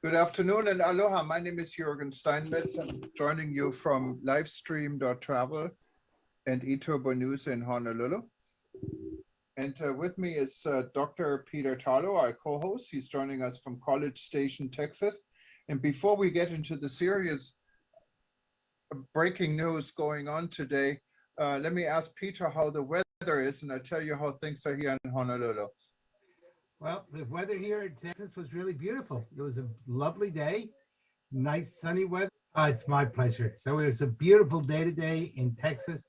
Good afternoon and aloha. My name is Juergen Steinmetz. I'm joining you from livestream.travel and eTurboNews in Honolulu. And with me is Dr. Peter Tarlow, our co-host. He's joining us from College Station, Texas. And before we get into the serious breaking news going on today, let me ask Peter how the weather is, and I'll tell you how things are here in Honolulu. Well, the weather here in Texas was really beautiful. It was a lovely day, nice sunny weather. It's my pleasure. So it was a beautiful day today in Texas,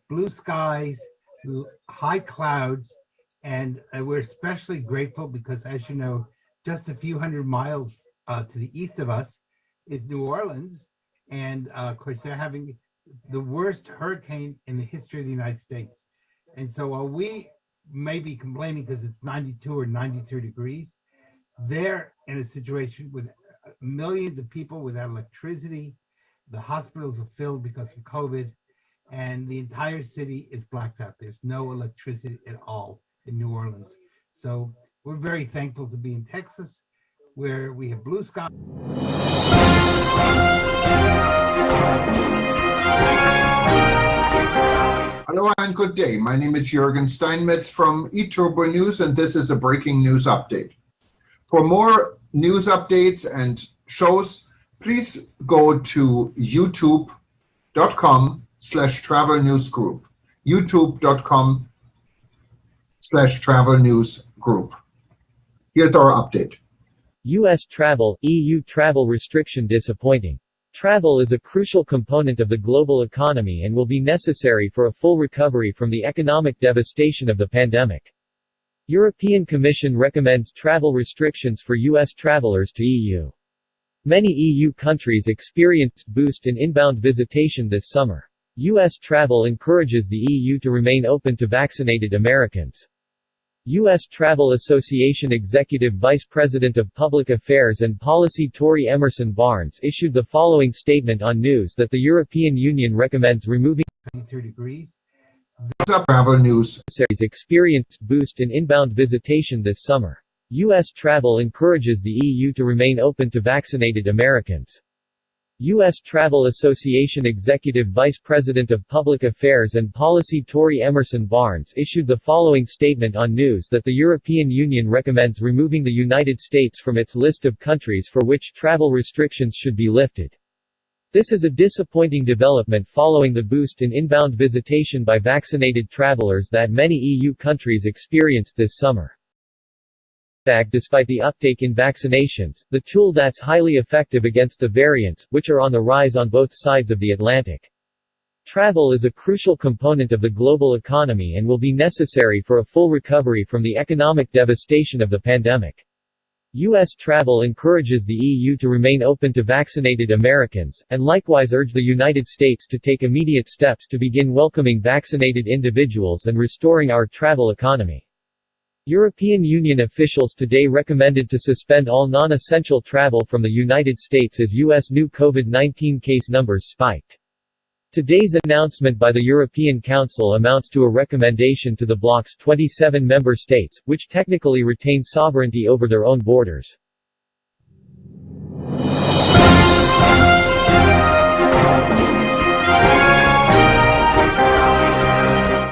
blue skies, high clouds, and we're especially grateful because, as you know, just a few hundred miles to the east of us is New Orleans. And of course, they're having the worst hurricane in the history of the United States. And so while we may be complaining because it's 92 or 93 degrees, they're in a situation with millions of people without electricity. The hospitals are filled because of COVID, and the entire city is blacked out. There's no electricity at all in New Orleans. So we're very thankful to be in Texas, where we have blue skies. Hello and good day. My name is Juergen Steinmetz from eTurboNews, and this is a breaking news update. For more news updates and shows, please go to youtube.com/travel news group. youtube.com/travel news group. Here's our update. U.S. travel, EU travel restriction disappointing. Travel is a crucial component of the global economy and will be necessary for a full recovery from the economic devastation of the pandemic. European Commission recommends travel restrictions for U.S. travelers to EU. Many EU countries experienced boost in inbound visitation this summer. U.S. travel encourages the EU to remain open to vaccinated Americans. U.S. Travel Association Executive Vice President of Public Affairs and Policy Tori Emerson Barnes issued the following statement on news that the European Union recommends removing 93 degrees. Travel news experienced boost in inbound visitation this summer. U.S. travel encourages the EU to remain open to vaccinated Americans. U.S. Travel Association Executive Vice President of Public Affairs and Policy Tori Emerson Barnes issued the following statement on news that the European Union recommends removing the United States from its list of countries for which travel restrictions should be lifted. This is a disappointing development following the boost in inbound visitation by vaccinated travelers that many EU countries experienced this summer. Despite the uptake in vaccinations, the tool that's highly effective against the variants, which are on the rise on both sides of the Atlantic. Travel is a crucial component of the global economy and will be necessary for a full recovery from the economic devastation of the pandemic. U.S. travel encourages the EU to remain open to vaccinated Americans, and likewise urge the United States to take immediate steps to begin welcoming vaccinated individuals and restoring our travel economy. European Union officials today recommended to suspend all non-essential travel from the United States as U.S. new COVID-19 case numbers spiked. Today's announcement by the European Council amounts to a recommendation to the bloc's 27 member states, which technically retain sovereignty over their own borders.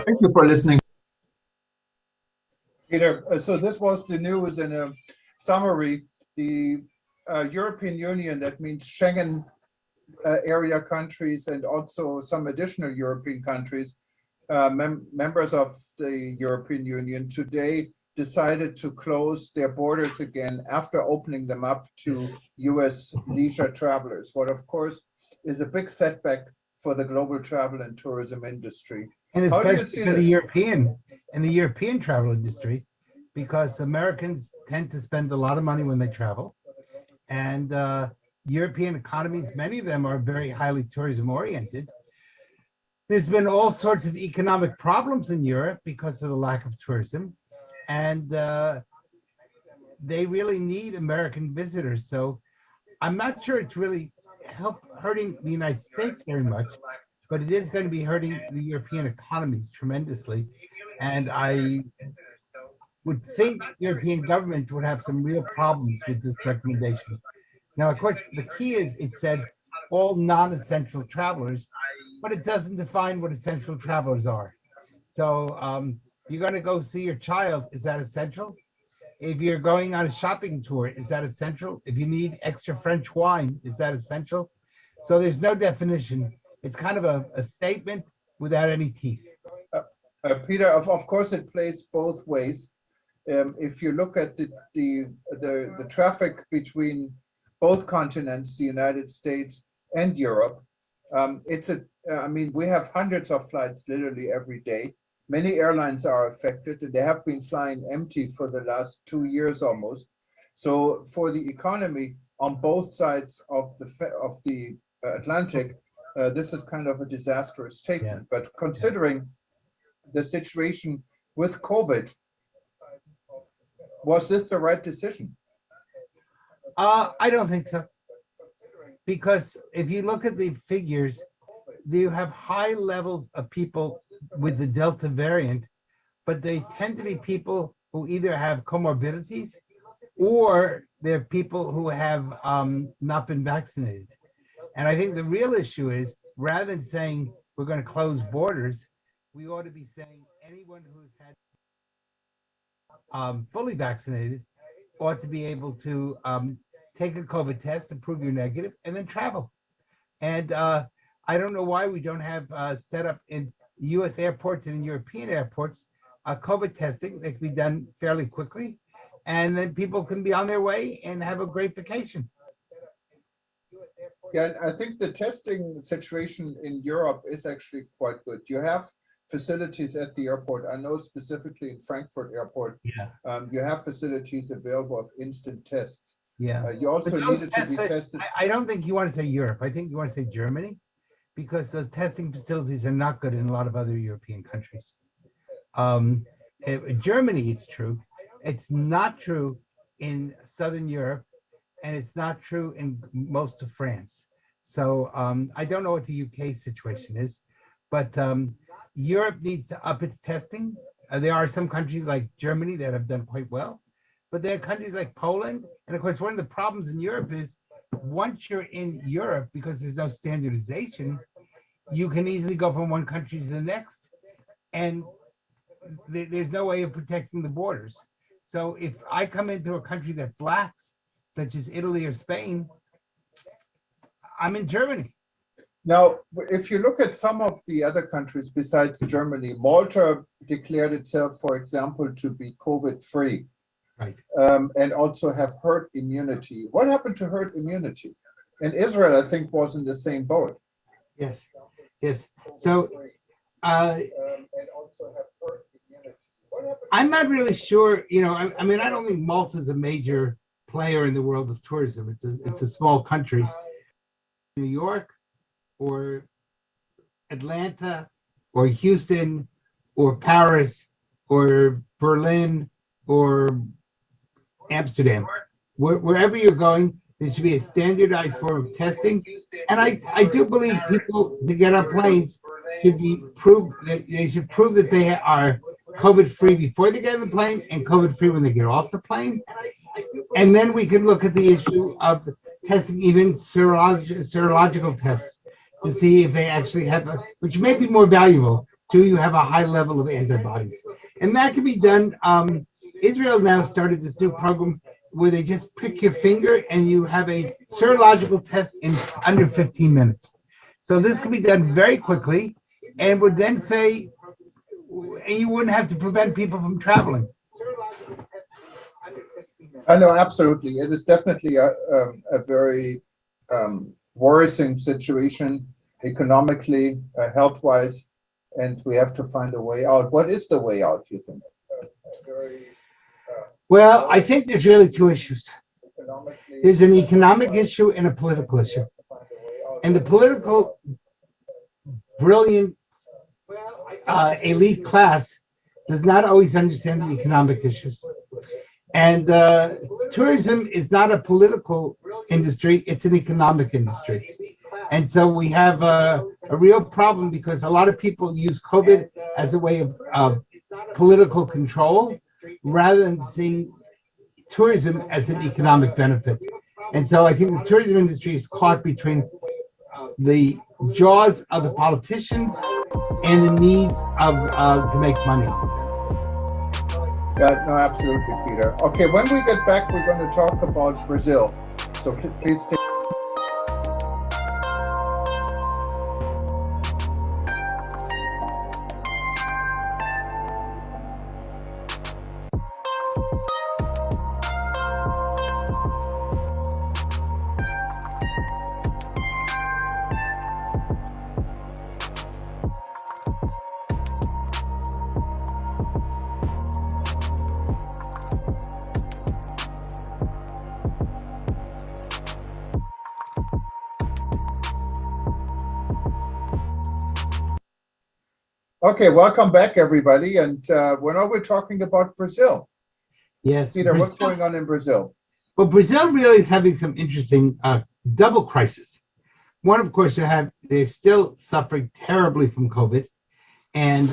Thank you for listening. Peter, so this was the news in a summary. The European Union, that means Schengen area countries and also some additional European countries, members of the European Union, today decided to close their borders again after opening them up to U.S. leisure travelers, what of course is a big setback for the global travel and tourism industry. And especially for the European travel industry, because Americans tend to spend a lot of money when they travel, and European economies, many of them are very highly tourism oriented. There's been all sorts of economic problems in Europe because of the lack of tourism, and they really need American visitors. So I'm not sure it's really hurting the United States very much, but it is going to be hurting the European economies tremendously. And I would think European governments would have some real problems with this recommendation. Now, of course, the key is it said all non-essential travelers, but it doesn't define what essential travelers are. So you're going to go see your child, is that essential? If you're going on a shopping tour, is that essential? If you need extra French wine, is that essential? So there's no definition. It's kind of a statement without any teeth. Peter, of course, it plays both ways. If you look at the traffic between both continents, the United States and Europe, I mean, we have hundreds of flights literally every day. Many airlines are affected, and they have been flying empty for the last 2 years almost. So for the economy on both sides of the Atlantic, this is kind of a disastrous statement. But considering the situation with COVID, was this the right decision? I don't think so. Because if you look at the figures, you have high levels of people with the Delta variant, but they tend to be people who either have comorbidities or they're people who have not been vaccinated. And I think the real issue is, rather than saying we're going to close borders, we ought to be saying anyone who's had fully vaccinated ought to be able to take a COVID test and prove you're negative and then travel. And I don't know why we don't have set up in US airports and in European airports COVID testing that can be done fairly quickly. And then people can be on their way and have a great vacation. Yeah, I think the testing situation in Europe is actually quite good. You have facilities at the airport. I know specifically in Frankfurt Airport, you have facilities available of instant tests. Yeah. You also needed to be tested. I don't think you want to say Europe. I think you want to say Germany, because the testing facilities are not good in a lot of other European countries. Germany, it's true. It's not true in Southern Europe, and it's not true in most of France. So I don't know what the UK situation is, but Europe needs to up its testing. There are some countries like Germany that have done quite well, but there are countries like Poland. And of course, one of the problems in Europe is once you're in Europe, because there's no standardization, you can easily go from one country to the next, and there's no way of protecting the borders. So if I come into a country that's lax, such as Italy or Spain, I'm in Germany. Now, if you look at some of the other countries besides Germany, Malta declared itself, for example, to be COVID-free, right, and also have herd immunity. What happened to herd immunity? And Israel, I think, was in the same boat. Yes, yes. So I'm not really sure. You know, I mean, I don't think Malta is a major player in the world of tourism. It's a small country. New York, or Atlanta, or Houston, or Paris, or Berlin, or Amsterdam. Wherever you're going, there should be a standardized form of testing. And I do believe people to get on planes should be proved that they should prove that they are COVID-free before they get on the plane and COVID-free when they get off the plane. And then we can look at the issue of testing even serological tests to see if they actually have, which may be more valuable, do you have a high level of antibodies? And that can be done. Israel now started this new program where they just prick your finger and you have a serological test in under 15 minutes. So this can be done very quickly and would then say, and you wouldn't have to prevent people from traveling. I know, absolutely. It is definitely a very worrisome situation economically, health-wise, and we have to find a way out. What is the way out, do you think? Well, I think there's really two issues. There's an economic issue and a political issue. And the political, brilliant elite class does not always understand the economic issues. And tourism is not a political industry, it's an economic industry. And so we have a real problem because a lot of people use COVID as a way of political control rather than seeing tourism as an economic benefit. And so I think the tourism industry is caught between the jaws of the politicians and the needs of to make money. Yeah, no, absolutely, Peter. Okay, when we get back, we're going to talk about Brazil. So please stay. Okay, welcome back, everybody. And we're talking about Brazil. Yes. Peter, what's going on in Brazil? Well, Brazil really is having some interesting double crisis. One, of course, they're still suffering terribly from COVID. And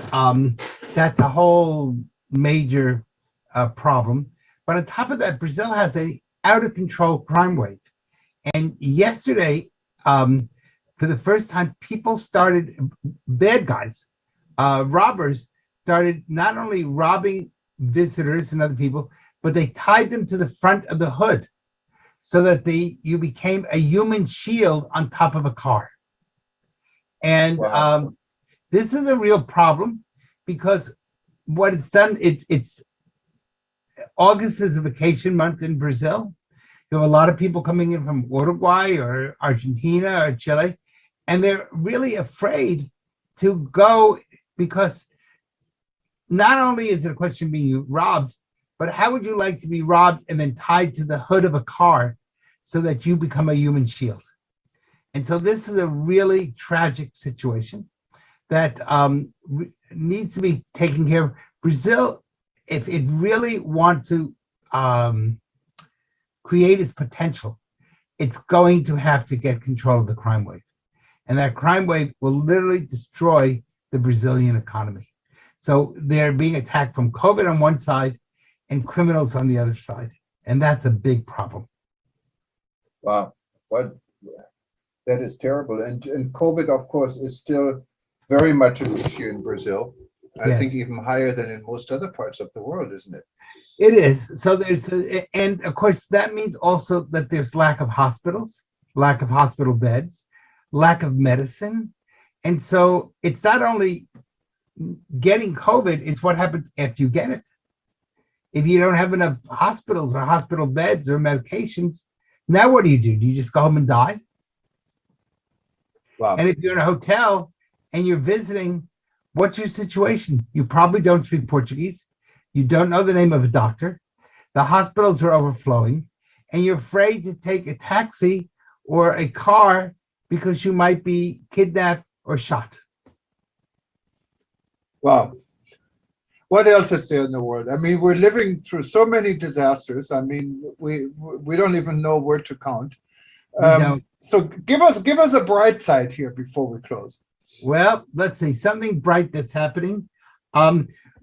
that's a whole major problem. But on top of that, Brazil has a out of control crime wave. And yesterday, for the first time, bad guys, robbers started not only robbing visitors and other people, but they tied them to the front of the hood so that you became a human shield on top of a car. And Wow. This is a real problem because what it's done, it's August is a vacation month in Brazil. You have a lot of people coming in from Uruguay or Argentina or Chile, and they're really afraid to go because not only is it a question of being robbed, but how would you like to be robbed and then tied to the hood of a car so that you become a human shield? And so this is a really tragic situation that needs to be taken care of. Brazil, if it really wants to create its potential, it's going to have to get control of the crime wave. And that crime wave will literally destroy the Brazilian economy. So they're being attacked from COVID on one side and criminals on the other side. And that's a big problem. Wow, that is terrible. And COVID, of course, is still very much an issue in Brazil. I Yes. think even higher than in most other parts of the world, isn't it? It is. So and of course, that means also that there's lack of hospitals, lack of hospital beds, lack of medicine. And so it's not only getting COVID, it's what happens after you get it. If you don't have enough hospitals or hospital beds or medications, now what do? Do you just go home and die? Wow. And if you're in a hotel and you're visiting, what's your situation? You probably don't speak Portuguese. You don't know the name of a doctor. The hospitals are overflowing, and you're afraid to take a taxi or a car because you might be kidnapped or shot. Wow. What else is there in the world? I mean, we're living through so many disasters. I mean, we don't even know where to count. So give us a bright side here before we close. Well, let's see, something bright that's happening.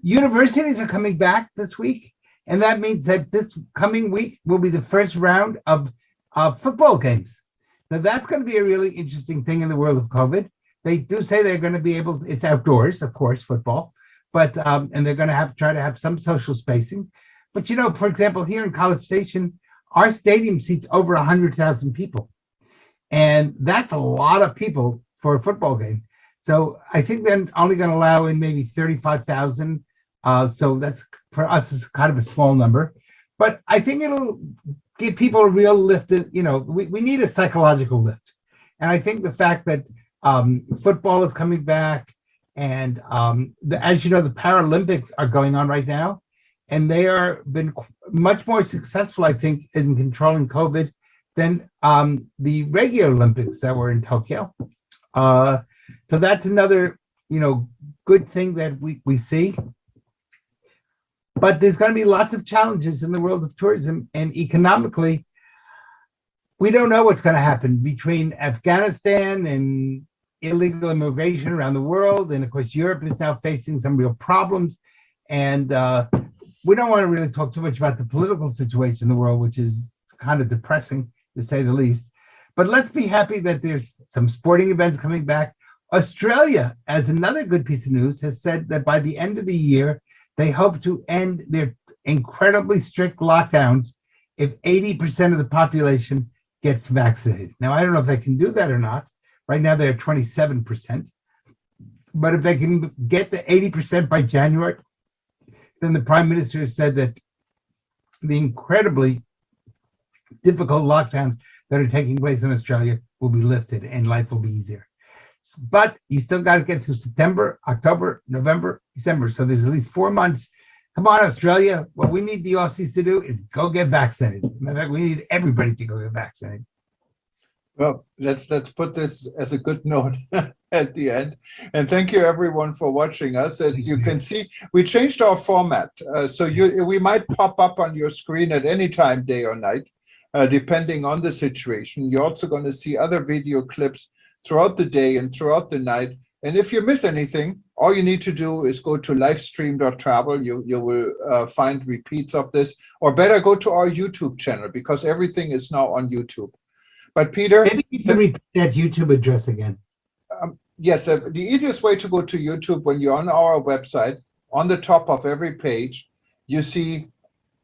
Universities are coming back this week, and that means that this coming week will be the first round of football games. Now, that's going to be a really interesting thing in the world of COVID. They do say they're going to be able, it's outdoors, of course, football, but and they're going to try to have some social spacing. But, you know, for example, here in College Station, our stadium seats over 100,000 people. And that's a lot of people for a football game. So I think they're only going to allow in maybe 35,000. So that's, for us, is kind of a small number. But I think it'll give people a real lift. You know, we need a psychological lift. And I think the fact that football is coming back, and as you know, the Paralympics are going on right now, and they are been much more successful, I think, in controlling COVID than the regular Olympics that were in Tokyo. So that's another, you know, good thing that we see. But there's going to be lots of challenges in the world of tourism, and economically, we don't know what's going to happen between Afghanistan and illegal immigration around the world. And of course, Europe is now facing some real problems. And we don't want to really talk too much about the political situation in the world, which is kind of depressing to say the least. But let's be happy that there's some sporting events coming back. Australia, as another good piece of news, has said that by the end of the year, they hope to end their incredibly strict lockdowns if 80% of the population gets vaccinated. Now, I don't know if they can do that or not. Right now, they're 27%. But if they can get to 80% by January, then the Prime Minister has said that the incredibly difficult lockdowns that are taking place in Australia will be lifted and life will be easier. But you still got to get through September, October, November, December. So there's at least 4 months. Come on, Australia. What we need the Aussies to do is go get vaccinated. In fact, we need everybody to go get vaccinated. Well, let's put this as a good note at the end. And thank you everyone for watching us. As you can see, we changed our format. So we might pop up on your screen at any time, day or night, depending on the situation. You're also going to see other video clips throughout the day and throughout the night. And if you miss anything, all you need to do is go to livestream.travel. You will find repeats of this, or better go to our YouTube channel because everything is now on YouTube. But Peter, maybe you can repeat that YouTube address again. Yes, the easiest way to go to YouTube, when you're on our website, on the top of every page, you see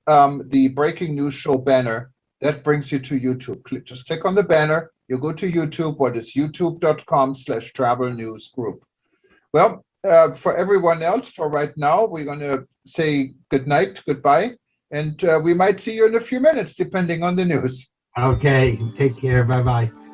the breaking news show banner. That brings you to YouTube. Just click on the banner. You go to YouTube. What is youtube.com/travel news group. Well, for everyone else, for right now, we're going to say good night, goodbye, and we might see you in a few minutes, depending on the news. Okay, take care. Bye-bye.